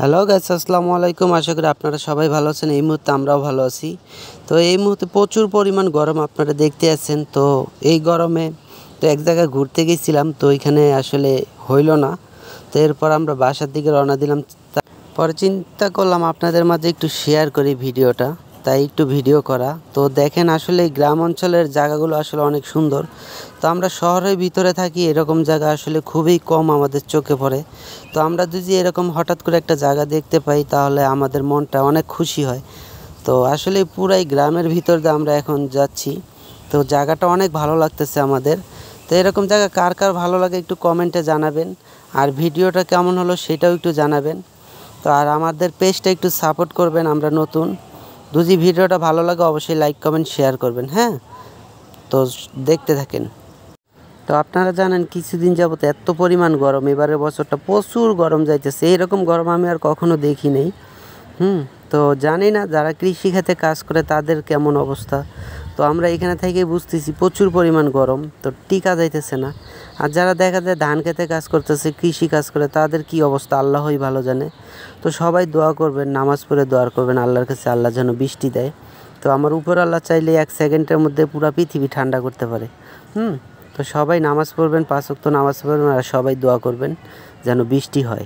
Hello guys, আসসালামু আলাইকুম। আশা করি আপনারা সবাই ভালো আছেন। এই মুহূর্তে আমরাও ভালো আছি। তো এই মুহূর্তে প্রচুর পরিমাণ গরম আপনারা দেখতে আছেন। তো এই গরমে তো এক জায়গায় ঘুরতে গেছিলাম, তো এখানে আসলে হইল না। তো এরপর আমরা বাসার দিকে রওনা দিলাম। পরে চিন্তা করলাম আপনাদের মাঝে একটু শেয়ার করি ভিডিওটা, তাই একটু ভিডিও করা। তো দেখেন আসলে এই গ্রাম অঞ্চলের জায়গাগুলো আসলে অনেক সুন্দর। তো আমরা শহরের ভিতরে থাকি, এরকম জায়গা আসলে খুবই কম আমাদের চোখে পড়ে। তো আমরা যদি এরকম হঠাৎ করে একটা জায়গা দেখতে পাই, তাহলে আমাদের মনটা অনেক খুশি হয়। তো আসলে পুরাই গ্রামের ভিতর দিয়ে আমরা এখন যাচ্ছি। তো জায়গাটা অনেক ভালো লাগতেছে আমাদের। তো এরকম জায়গা কার কার ভালো লাগে একটু কমেন্টে জানাবেন। আর ভিডিওটা কেমন হলো সেটাও একটু জানাবেন। তো আর আমাদের পেজটা একটু সাপোর্ট করবেন, আমরা নতুন। যদি ভিডিওটা ভালো লাগে অবশ্যই লাইক কমেন্ট শেয়ার করবেন। হ্যাঁ, তো দেখতে থাকেন। তো আপনারা জানেন কিছুদিন যাবত এত পরিমাণ গরম, এবারের বছরটা প্রচুর গরম যাইতেছে। এরকম গরম আমি আর কখনো দেখি নাই। তো জানি না যারা কৃষিখাতে কাজ করে তাদের কেমন অবস্থা। তো আমরা এখানে থেকে বুঝতেছি প্রচুর পরিমাণ গরম, তো টিকা যাইতেছে না। আর যারা দেখা যায় ধান খেতে কাজ করতেছে, কৃষি কাজ করে, তাদের কি অবস্থা আল্লাহই ভালো জানে। তো সবাই দোয়া করবেন, নামাজ পড়ে দোয়া করবেন আল্লাহর কাছে, আল্লাহ যেন বৃষ্টি দেয়। তো আমার উপর আল্লাহ চাইলে 1 সেকেন্ডের মধ্যে পুরো পৃথিবী ঠান্ডা করতে পারে। তো সবাই নামাজ পড়বেন, 5 ওয়াক্ত নামাজ পড়বেন, আর সবাই দোয়া করবেন যেন বৃষ্টি হয়।